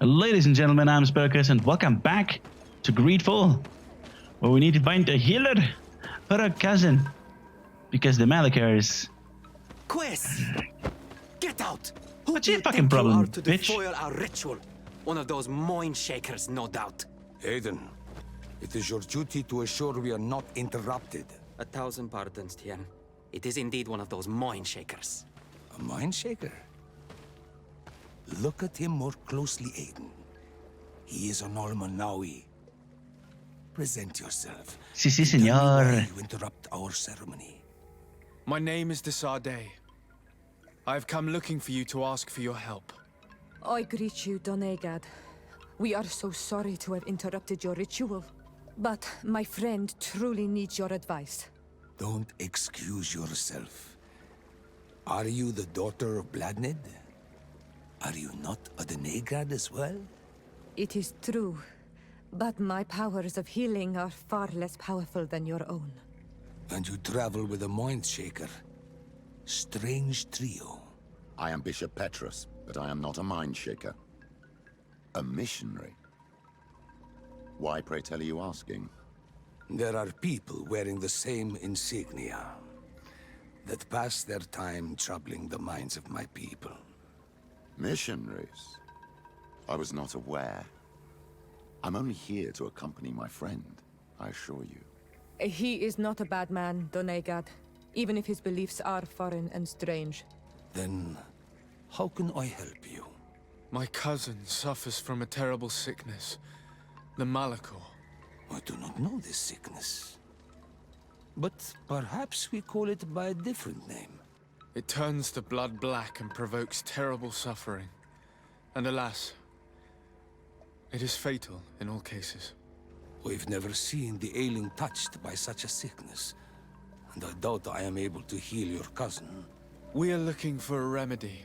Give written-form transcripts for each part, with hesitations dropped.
Ladies and gentlemen, I'm Sparrowcus, and welcome back to Greedfall, where we need to find a healer for our cousin, because the Malakars. Quest! Get out! Who What's do your you fucking think problem, you are to bitch? defoil our ritual? One of those mind shakers, no doubt. Aiden, it is your duty to assure we are not interrupted. 1,000 pardons, Tien. It is indeed one of those mind shakers. A mind shaker? Look at him more closely, Aiden. He is an Almanawi. Present yourself. Sí, Tell me señor. why you interrupt our ceremony. My name is Desarde. I have come looking for you to ask for your help. I greet you, Donegad. We are so sorry to have interrupted your ritual. But my friend truly needs your advice. Don't excuse yourself. Are you the daughter of Bladnid? Are you not a Denegad as well? It is true, but my powers of healing are far less powerful than your own. And you travel with a mind shaker. Strange trio. I am Bishop Petrus, but I am not a mind shaker. A missionary. Why, pray tell, are you asking? There are people wearing the same insignia that pass their time troubling the minds of my people. Missionaries? I was not aware. I'm only here to accompany my friend, I assure you. He is not a bad man, Donegad, even if his beliefs are foreign and strange. Then, how can I help you? My cousin suffers from a terrible sickness, the Malakor. I do not know this sickness. But perhaps we call it by a different name. It turns the blood black and provokes terrible suffering. And alas, it is fatal in all cases. We've never seen the ailing touched by such a sickness, and I doubt I am able to heal your cousin. We are looking for a remedy,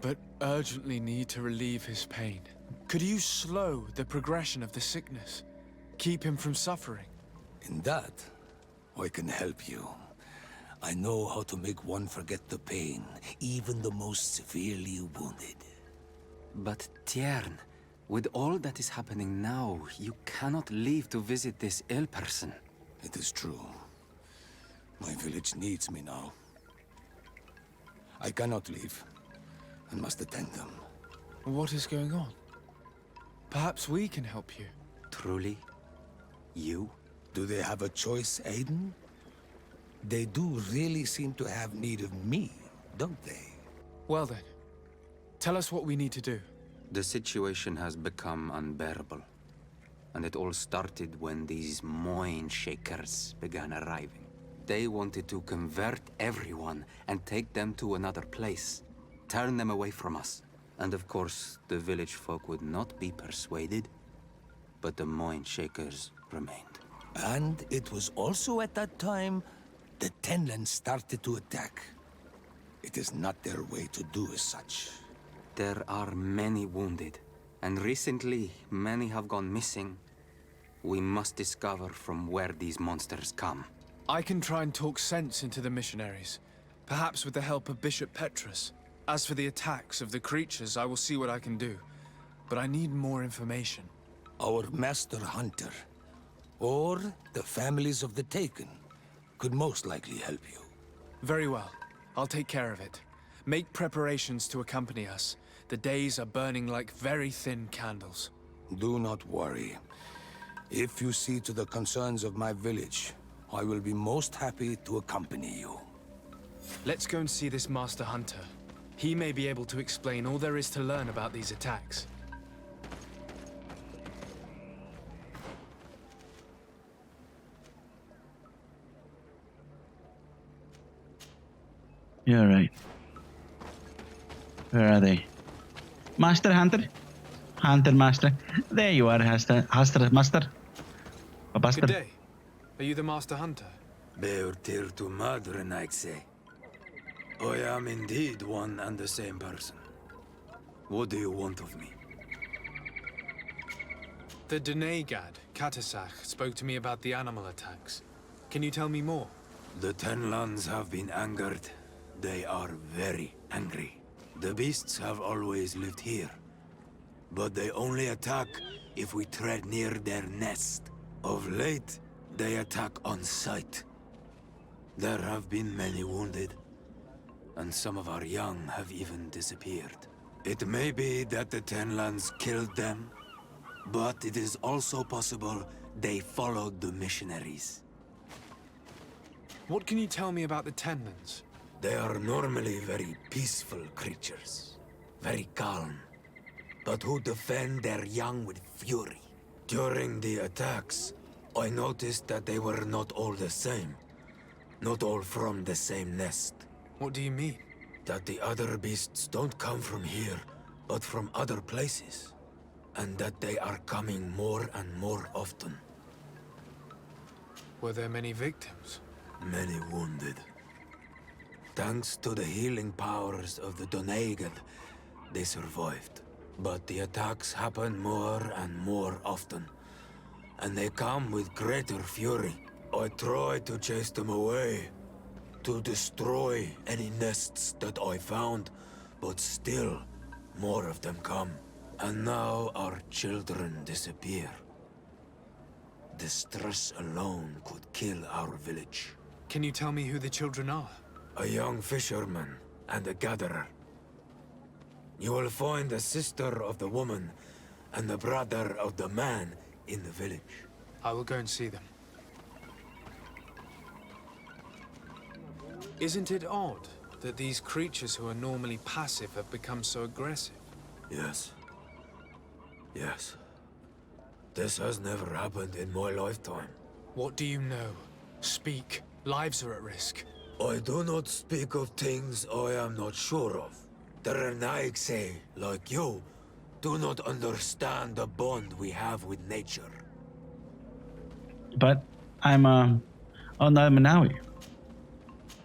but urgently need to relieve his pain. Could you slow the progression of the sickness? Keep him from suffering? In that, I can help you. I know how to make one forget the pain, even the most severely wounded. But Tien, with all that is happening now, you cannot leave to visit this ill person. It is true. My village needs me now. I cannot leave. I must attend them. What is going on? Perhaps we can help you. Truly? You? Do they have a choice, Aiden? They do really seem to have need of me, don't they? Well then, tell us what we need to do. The situation has become unbearable. And it all started when these mind shakers began arriving. They wanted to convert everyone and take them to another place. Turn them away from us. And of course, the village folk would not be persuaded. But the mind shakers remained. And it was also at that time the Tenlands started to attack. It is not their way to do as such. There are many wounded, and recently many have gone missing. We must discover from where these monsters come. I can try and talk sense into the missionaries, perhaps with the help of Bishop Petrus. As for the attacks of the creatures, I will see what I can do. But I need more information. Our master hunter, or the families of the Taken, could most likely help you. Very well. I'll take care of it. Make preparations to accompany us. The days are burning like very thin candles. Do not worry. If you see to the concerns of my village, I will be most happy to accompany you. Let's go and see this Master Hunter. He may be able to explain all there is to learn about these attacks. You're right. Where are they? Master Hunter? Hunter Master. There you are, Master. Master. Good day. Are you the Master Hunter? Beurtir to Madren, I say. I am indeed one and the same person. What do you want of me? The Denegad, Katasach, spoke to me about the animal attacks. Can you tell me more? The Tenlands have been angered. They are very angry. The beasts have always lived here. but they only attack if we tread near their nest. Of late, they attack on sight. There have been many wounded, and some of our young have even disappeared. It may be that the Tenlands killed them, but it is also possible they followed the missionaries. What can you tell me about the Tenlands? They are normally very peaceful creatures, very calm, but who defend their young with fury. During the attacks, I noticed that they were not all the same. Not all from the same nest. What do you mean? That the other beasts don't come from here, but from other places. And that they are coming more and more often. Were there many victims? Many wounded. Thanks to the healing powers of the Doneigad, they survived. But the attacks happen more and more often. And they come with greater fury. I try to chase them away, to destroy any nests that I found, but still, more of them come. And now our children disappear. The stress alone could kill our village. Can you tell me who the children are? A young fisherman and a gatherer. You will find the sister of the woman and the brother of the man in the village. I will go and see them. Isn't it odd that these creatures who are normally passive have become so aggressive? Yes. Yes. This has never happened in my lifetime. What do you know? Speak. Lives are at risk. I do not speak of things I am not sure of. The Renaigse, like you, do not understand the bond we have with nature. But I'm Manawi.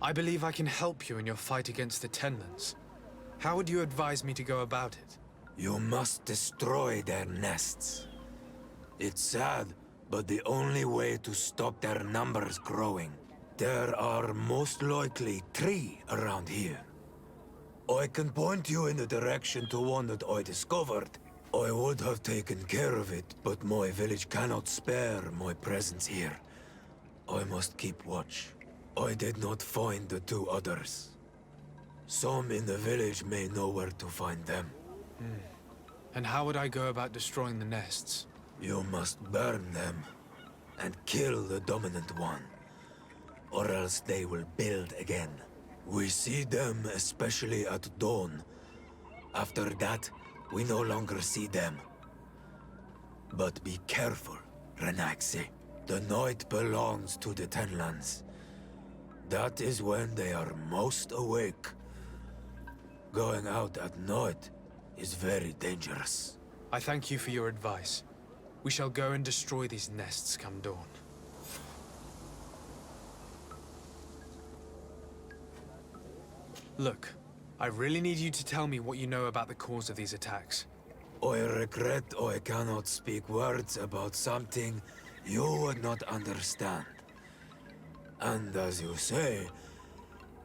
I believe I can help you in your fight against the Tenlands. How would you advise me to go about it? You must destroy their nests. It's sad, but the only way to stop their numbers growing. There are most likely 3 around here. I can point you in the direction to one that I discovered. I would have taken care of it, but my village cannot spare my presence here. I must keep watch. I did not find the 2 others. Some in the village may know where to find them. And how would I go about destroying the nests? You must burn them and kill the dominant one, or else they will build again. We see them especially at dawn. After that, we no longer see them. But be careful, Renaigse. The night belongs to the Tenlands. That is when they are most awake. Going out at night is very dangerous. I thank you for your advice. We shall go and destroy these nests come dawn. Look, I really need you to tell me what you know about the cause of these attacks. I regret I cannot speak words about something you would not understand. And as you say,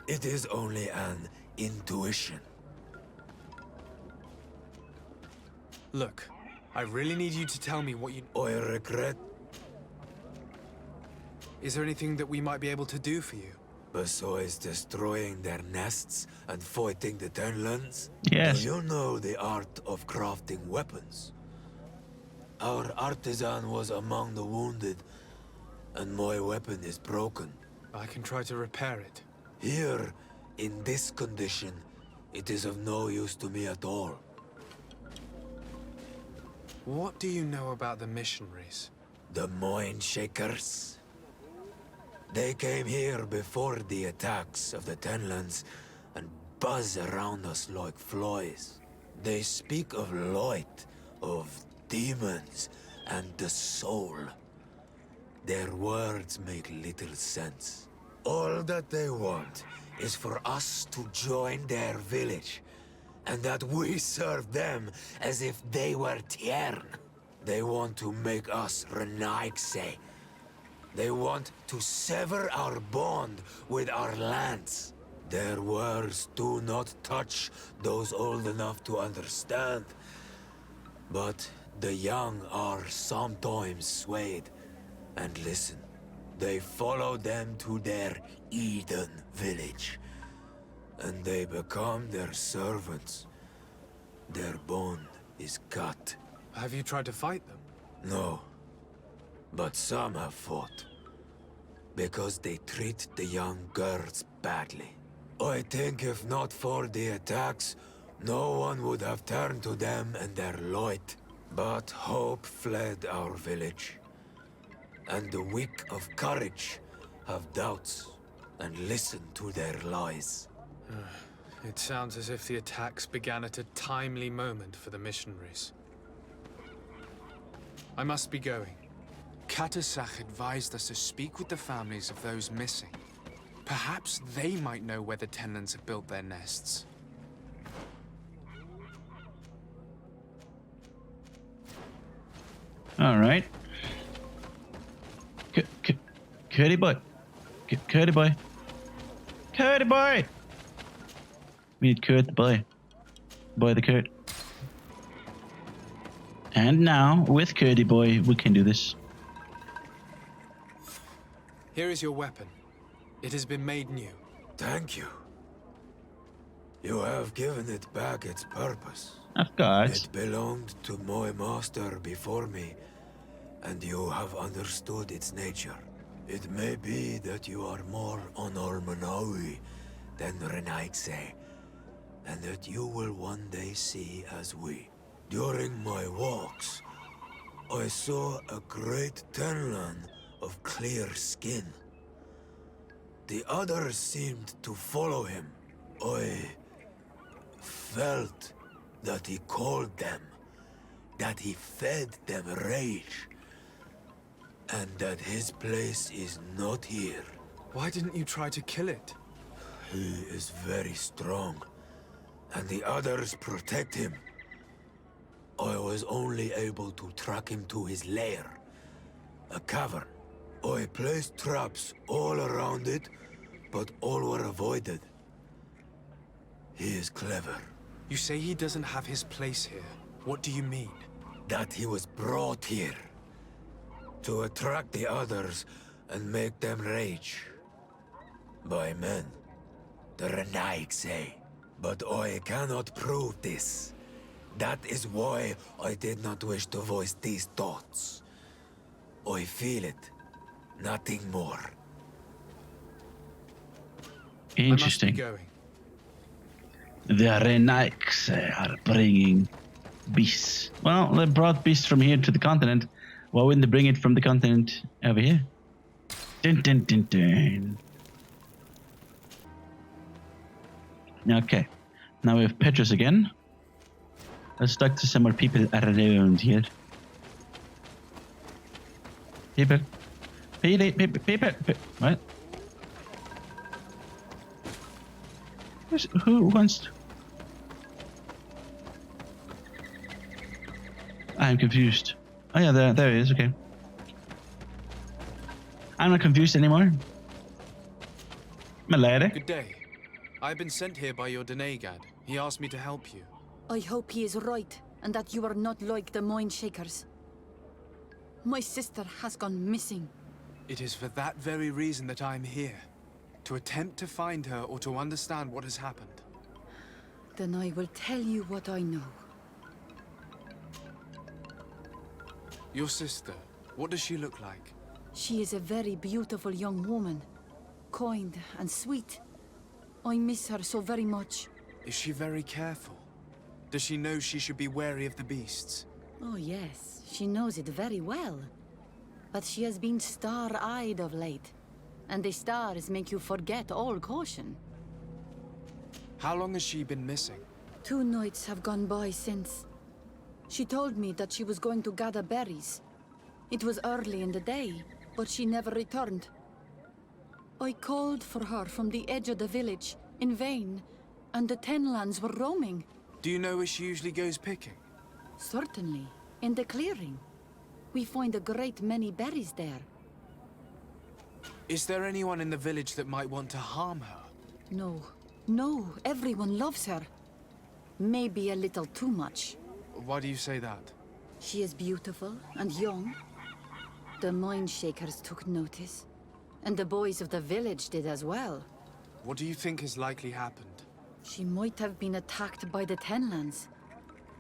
it is only an intuition. Look, I really need you to tell me what you... I regret, Is there anything that we might be able to do for you? besides destroying their nests and fighting the Tenlands, Yes. do you know the art of crafting weapons? Our artisan was among the wounded, and my weapon is broken. I can try to repair it. Here, in this condition, it is of no use to me at all. What do you know about the missionaries? The Mind Shakers. They came here before the attacks of the Tenlands and buzz around us like flies. They speak of light, of demons, and the soul. Their words make little sense. All that they want is for us to join their village, and that we serve them as if they were Tiern. They want to make us Renaigse. They want to sever our bond with our lands. Their words do not touch those old enough to understand. But the young are sometimes swayed. And listen, they follow them to their Eden village. And they become their servants. Their bond is cut. Have you tried to fight them? No. But some have fought. Because they treat the young girls badly. I think if not for the attacks, no one would have turned to them and their light. But hope fled our village. And the weak of courage have doubts and listen to their lies. It sounds as if the attacks began at a timely moment for the missionaries. I must be going. Katasach advised us to speak with the families of those missing. Perhaps they might know where the Tenlands have built their nests. All right. Curdy boy. Curdy boy. Curdy boy! We need Kurt the boy. Boy the Kurt. And now, with Curdy boy, we can do this. Here is your weapon. It has been made new. Thank you. You have given it back its purpose. Of course. It belonged to my master before me, and you have understood its nature. It may be that you are more on Almanawi than Renaigse, and that you will one day see as we. During my walks, I saw a great Tenlan of clear skin. The others seemed to follow him. I felt that he called them, that he fed them rage, and that his place is not here. Why didn't you try to kill it? He is very strong, and the others protect him. I was only able to track him to his lair, a cavern. I placed traps all around it, but all were avoided. He is clever. You say he doesn't have his place here. What do you mean? That he was brought here to attract the others and make them rage. By men, the Renaig say. But I cannot prove this. That is why I did not wish to voice these thoughts. I feel it, nothing more. Interesting. I must be going. The Renaiks are bringing beasts. Well, they brought beasts from here to the continent. Why wouldn't they bring it from the continent over here? Dun dun dun dun. Okay. Now we have Petrus again. Let's talk to some more people around here. People. What? Who wants... I'm confused. Oh yeah, there it is, okay. I'm not confused anymore. My lady. Good day. I've been sent here by your Denegad. He asked me to help you. I hope he is right, and that you are not like the Mind Shakers. My sister has gone missing. It is for that very reason that I'm here. To attempt to find her or to understand what has happened. Then I will tell you what I know. Your sister, what does she look like? She is a very beautiful young woman. Kind and sweet. I miss her so very much. Is she very careful? Does she know she should be wary of the beasts? Oh yes, she knows it very well. But she has been star-eyed of late. And the stars make you forget all caution. How long has she been missing? 2 nights have gone by since. She told me that she was going to gather berries. It was early in the day, but she never returned. I called for her from the edge of the village, in vain, and the Tenlands were roaming. Do you know where she usually goes picking? Certainly, in the clearing. We find a great many berries there. Is there anyone in the village that might want to harm her? No, everyone loves her. Maybe a little too much. Why do you say that? She is beautiful and young. The Mind Shakers took notice. And the boys of the village did as well. What do you think has likely happened? She might have been attacked by the Tenlands.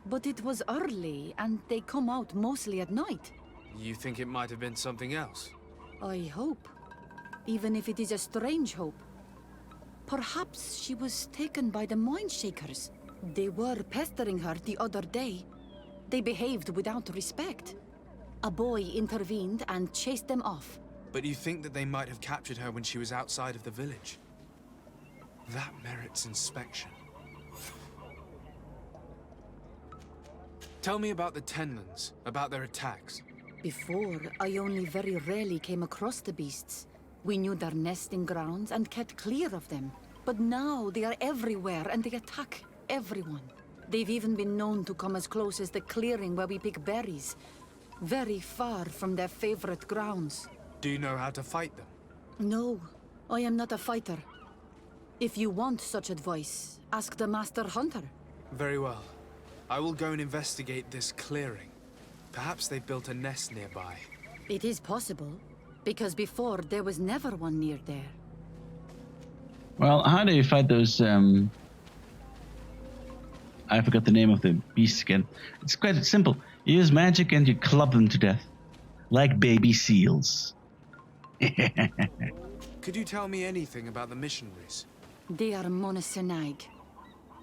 But it was early, and they come out mostly at night. You think it might have been something else? I hope. Even if it is a strange hope. Perhaps she was taken by the Mind Shakers. They were pestering her the other day. They behaved without respect. A boy intervened and chased them off. But you think that they might have captured her when she was outside of the village? That merits inspection. Tell me about the Tenlands, about their attacks. Before, I only very rarely came across the beasts. We knew their nesting grounds and kept clear of them. But now they are everywhere and they attack everyone. They've even been known to come as close as the clearing where we pick berries. Very far from their favorite grounds. Do you know how to fight them? No, I am not a fighter. If you want such advice, ask the Master Hunter. Very well. I will go and investigate this clearing. Perhaps they built a nest nearby. It is possible, because before there was never one near there. Well, how do you fight those, I forgot the name of the beast again. It's quite simple. You use magic and you club them to death. Like baby seals. Could you tell me anything about the missionaries? They are monocenag.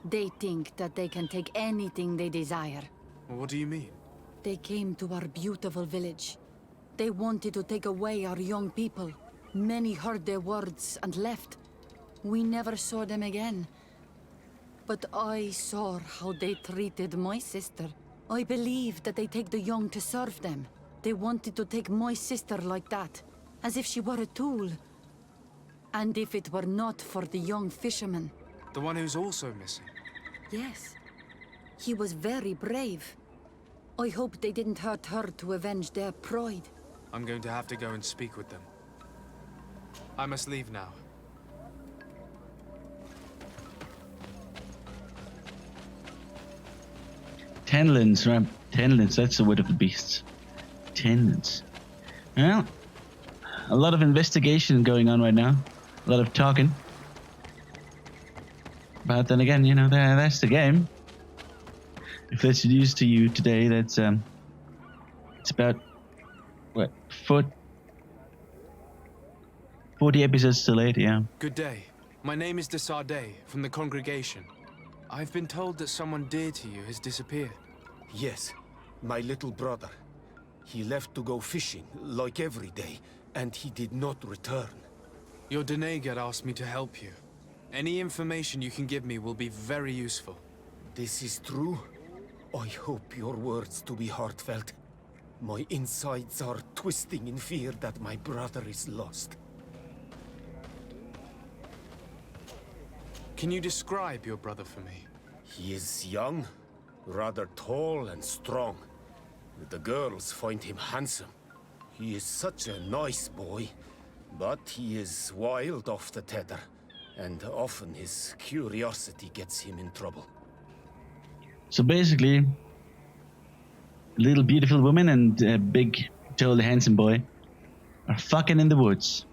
They think that they can take anything they desire. What do you mean? They came to our beautiful village. They wanted to take away our young people. Many heard their words and left. We never saw them again. But I saw how they treated my sister. I believe that they take the young to serve them. They wanted to take my sister like that, as if she were a tool. And if it were not for the young fisherman. The one who's also missing? Yes. He was very brave. I hope they didn't hurt her to avenge their pride. I'm going to have to go and speak with them. I must leave now. Tenlands, right? Tenlands, that's the word of the beasts. Tenlands. Well, a lot of investigation going on right now. A lot of talking. But then again, you know, that's the game. If that's news to you today, that's it's about what 40 episodes too late, yeah. Good day. My name is de Sardet, from the congregation. I've been told that someone dear to you has disappeared. Yes, my little brother. He left to go fishing, like every day, and he did not return. Your Donegal asked me to help you. Any information you can give me will be very useful. This is true? I hope your words to be heartfelt. My insides are twisting in fear that my brother is lost. Can you describe your brother for me? He is young, rather tall and strong. The girls find him handsome. He is such a nice boy, but he is wild off the tether, and often his curiosity gets him in trouble. So basically, little beautiful woman and a big, tall, handsome boy are fucking in the woods.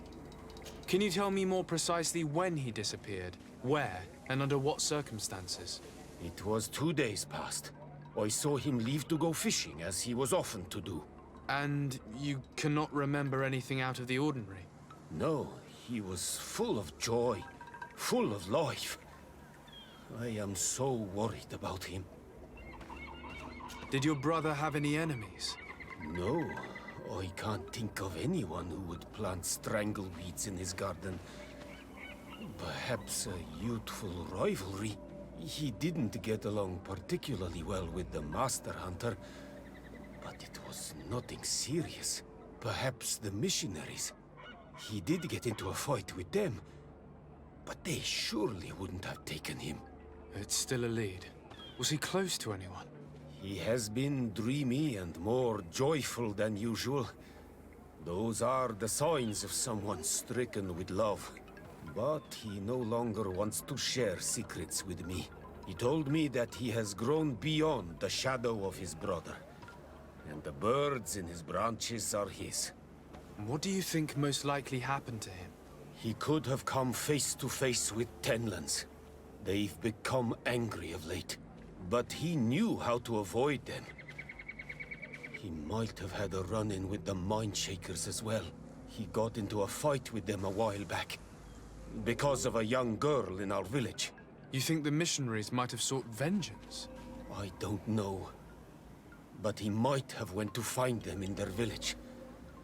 Can you tell me more precisely when he disappeared, where, and under what circumstances? It was 2 days past. I saw him leave to go fishing, as he was often to do. And you cannot remember anything out of the ordinary? No, he was full of joy, full of life. I am so worried about him. Did your brother have any enemies? No, I can't think of anyone who would plant strangleweeds in his garden. Perhaps a youthful rivalry. He didn't get along particularly well with the Master Hunter, but it was nothing serious. Perhaps the missionaries. He did get into a fight with them, but they surely wouldn't have taken him. It's still a lead. Was he close to anyone? He has been dreamy and more joyful than usual. Those are the signs of someone stricken with love. But he no longer wants to share secrets with me. He told me that he has grown beyond the shadow of his brother. and the birds in his branches are his. What do you think most likely happened to him? He could have come face to face with Tenlands. They've become angry of late, but he knew how to avoid them. He might have had a run-in with the Mindshakers as well. He got into a fight with them a while back, because of a young girl in our village. You think the missionaries might have sought vengeance? I don't know, but he might have went to find them in their village.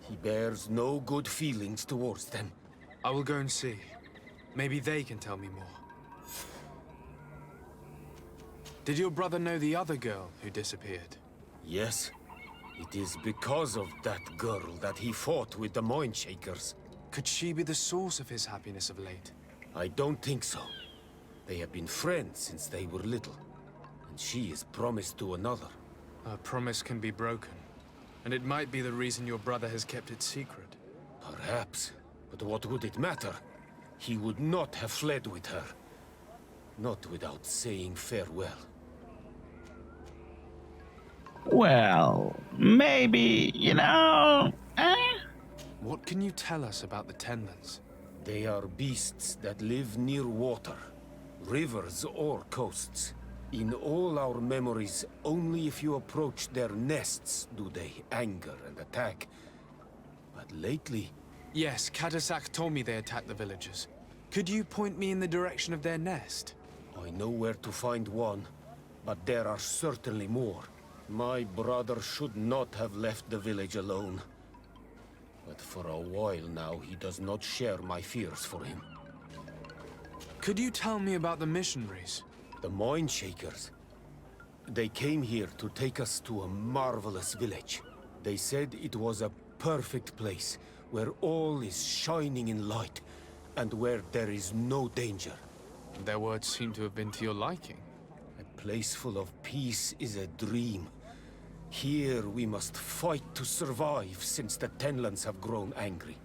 He bears no good feelings towards them. I will go and see. Maybe they can tell me more. Did your brother know the other girl who disappeared? Yes. It is because of that girl that he fought with the Mindshakers. Could she be the source of his happiness of late? I don't think so. They have been friends since they were little, and she is promised to another. A promise can be broken, and it might be the reason your brother has kept it secret. Perhaps, but what would it matter? He would not have fled with her. Not without saying farewell. Well, maybe, What can you tell us about the Tenlands? They are beasts that live near water, rivers or coasts. In all our memories, only if you approach their nests do they anger and attack. But lately... Yes, Kadasak told me they attacked the villagers. Could you point me in the direction of their nest? I know where to find one, but there are certainly more. My brother should not have left the village alone. But for a while now, he does not share my fears for him. Could you tell me about the missionaries? The Mindshakers. They came here to take us to a marvelous village. They said it was a perfect place, where all is shining in light, and where there is no danger. Their words seem to have been to your liking. A place full of peace is a dream. Here we must fight to survive, since the Tenlands have grown angry.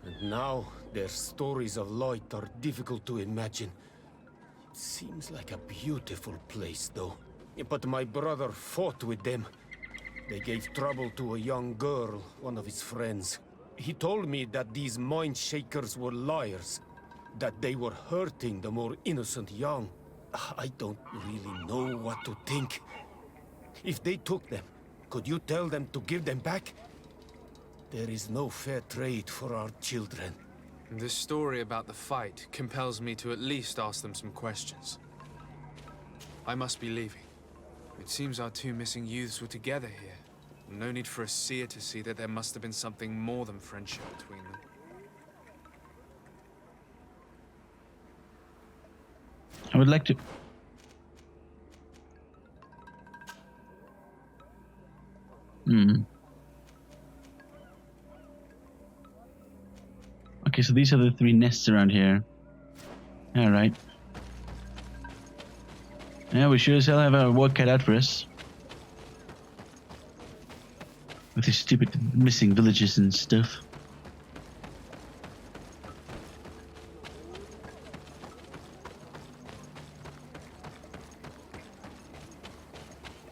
And now their stories of light are difficult to imagine. It seems like a beautiful place, though. But my brother fought with them. They gave trouble to a young girl, one of his friends. He told me that these Mindshakers were liars, that they were hurting the more innocent young. I don't really know what to think. If they took them, could you tell them to give them back? There is no fair trade for our children. This story about the fight compels me to at least ask them some questions. I must be leaving. It seems our two missing youths were together here. No need for a seer to see that there must have been something more than friendship between them. I would like to... Okay, so these are the 3 nests around here. Alright. Yeah, we sure as hell have our work cut out for us. With these stupid missing villages and stuff.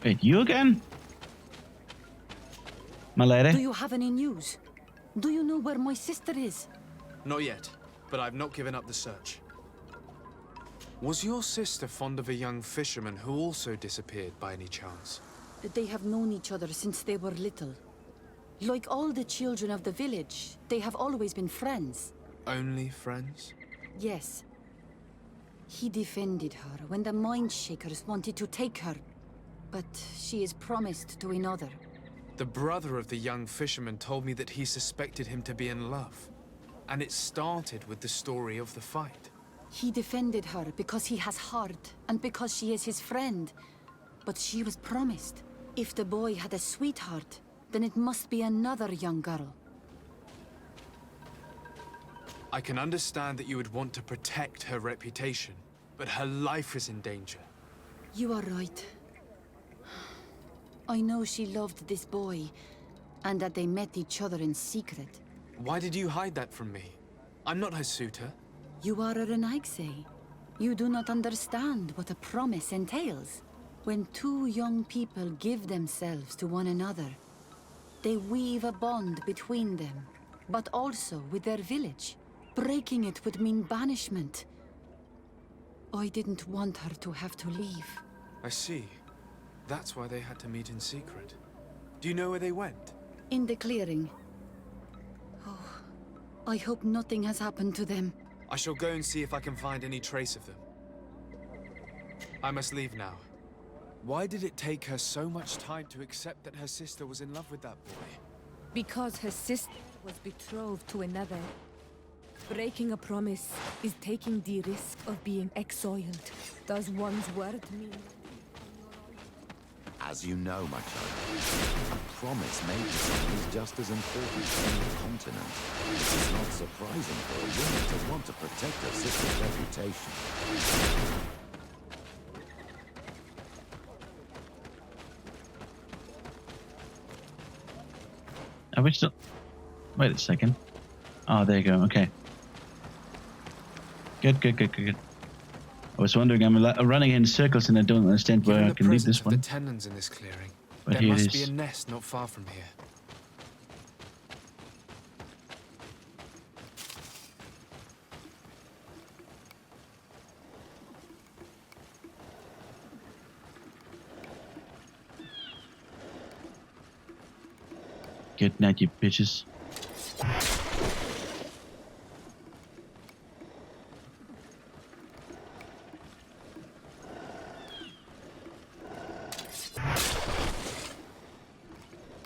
Wait, you again? My lady? Do you have any news? Do you know where my sister is? Not yet, but I've not given up the search. Was your sister fond of a young fisherman who also disappeared by any chance? They have known each other since they were little. Like all the children of the village, they have always been friends. Only friends? Yes. He defended her when the Mindshakers wanted to take her, but she is promised to another. The brother of the young fisherman told me that he suspected him to be in love. And it started with the story of the fight. He defended her because he has heart, and because she is his friend. But she was promised. If the boy had a sweetheart, then it must be another young girl. I can understand that you would want to protect her reputation, but her life is in danger. You are right. I know she loved this boy, and that they met each other in secret. Why did you hide that from me? I'm not her suitor. You are a Renaigse. You do not understand what a promise entails. When two young people give themselves to one another, They weave a bond between them, but also with their village. Breaking it would mean banishment. I didn't want her to have to leave. I see. That's why they had to meet in secret. Do you know where they went? In the clearing. Oh, I hope nothing has happened to them. I shall go and see if I can find any trace of them. I must leave now. Why did it take her so much time to accept that her sister was in love with that boy? Because her sister was betrothed to another. Breaking a promise is taking the risk of being exiled. Does one's word mean... As you know, my child, a promise made to someone is just as important on the continent. It is not surprising for a woman to want to protect her sister's reputation. Are we still... Wait a second. Oh, there you go. Okay. Good. I was wondering, I'm running in circles and I don't understand where I can leave this one. The tenons in this clearing. But there here it must be is. a nest not far from here. Good night, you bitches.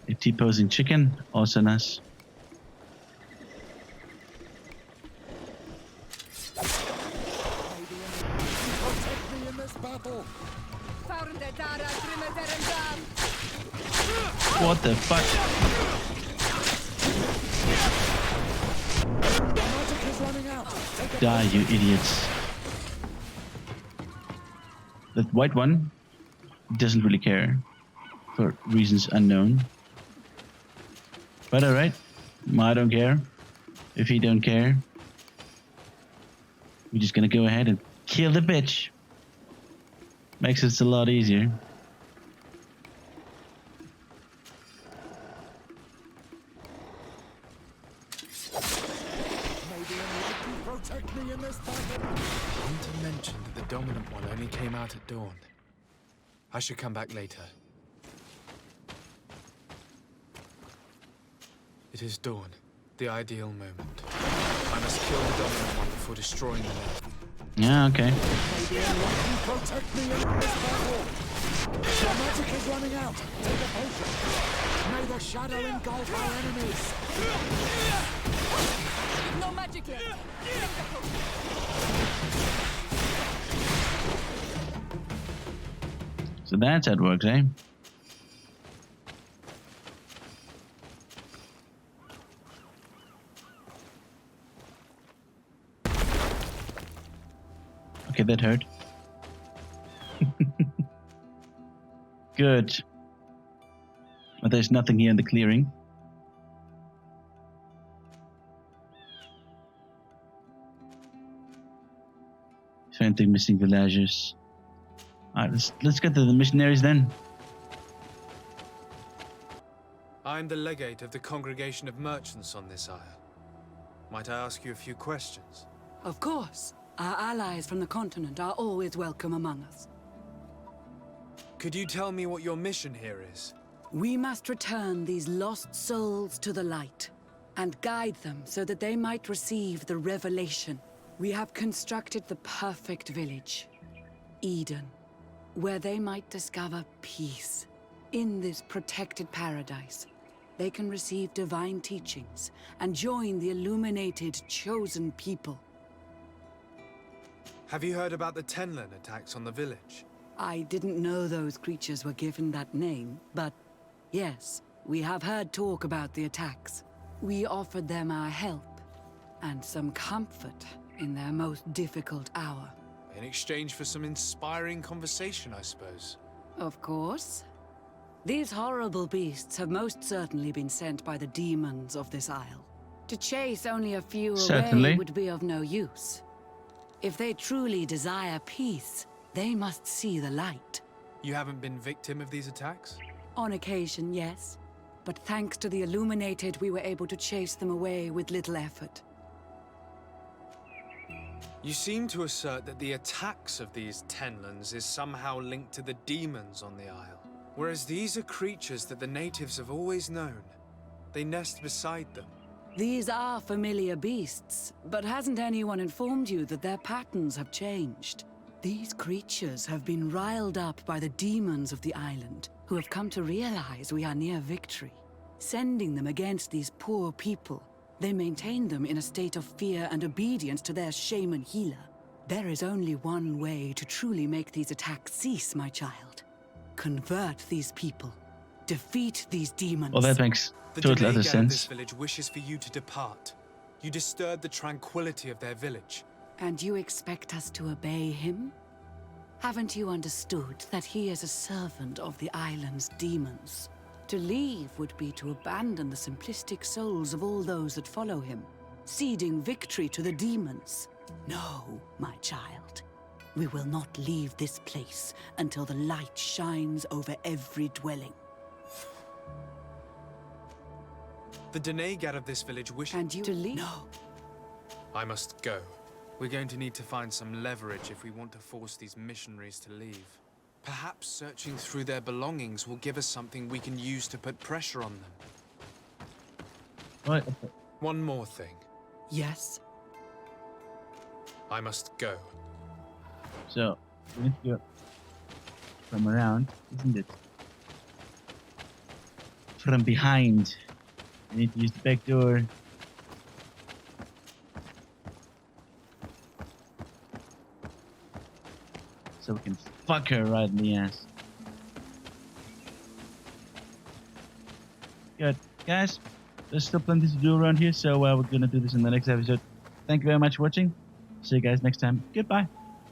A T-posing chicken, also nice. Protect me in this battle! What the fuck? The magic is running out! Take a Die, you idiots. That white one doesn't really care, for reasons unknown. But alright, I don't care. If he don't care, we're just gonna go ahead and kill the bitch. Makes it a lot easier. protect me in this battle! Hunter mentioned that the dominant one only came out at dawn. I should come back later. It is dawn, the ideal moment. I must kill the dominant one before destroying the nest. Yeah, okay. Protect me in this battle! The magic is running out! Take a potion! May the shadow engulf our enemies! No magic left! So that's how it works, eh? Okay, that hurt. Good. But there's nothing here in the clearing. Fainting missing villagers. Alright, let's get to the missionaries then. I am the legate of the congregation of merchants on this isle. Might I ask you a few questions? Of course. Our allies from the continent are always welcome among us. Could you tell me what your mission here is? We must return these lost souls to the light and guide them so that they might receive the revelation. We have constructed the perfect village, Eden, where they might discover peace. In this protected paradise, they can receive divine teachings and join the illuminated, chosen people. Have you heard about the Tenlin attacks on the village? I didn't know those creatures were given that name, but yes, we have heard talk about the attacks. We offered them our help and some comfort in their most difficult hour. In exchange for some inspiring conversation, I suppose. Of course. These horrible beasts have most certainly been sent by the demons of this isle. To chase only a few away would be of no use. If they truly desire peace, they must see the light. You haven't been victim of these attacks? On occasion, yes. but thanks to the Illuminated, we were able to chase them away with little effort. You seem to assert that the attacks of these Tenlands is somehow linked to the demons on the Isle, whereas these are creatures that the natives have always known. They nest beside them. These are familiar beasts, but hasn't anyone informed you that their patterns have changed? These creatures have been riled up by the demons of the island, who have come to realize we are near victory. Sending them against these poor people, they maintain them in a state of fear and obedience to their shaman healer. There is only one way to truly make these attacks cease, my child. Convert these people. Defeat these demons. Well, that makes The total other Denegat of this sense. village wishes for you to depart. You disturb the tranquility of their village. And you expect us to obey him? Haven't you understood that he is a servant of the island's demons? To leave would be to abandon the simplistic souls of all those that follow him, ceding victory to the demons. No, my child. We will not leave this place until the light shines over every dwelling. The Denegat of this village wish And you to leave? No. I must go. We're going to need to find some leverage if we want to force these missionaries to leave. Perhaps searching through their belongings will give us something we can use to put pressure on them. What? One more thing. Yes? I must go. So, we need to go from around, isn't it? From behind. We need to use the back door. So we can fuck her right in the ass. Good. Guys, there's still plenty to do around here, so we're gonna do this in the next episode. Thank you very much for watching. See you guys next time. Goodbye.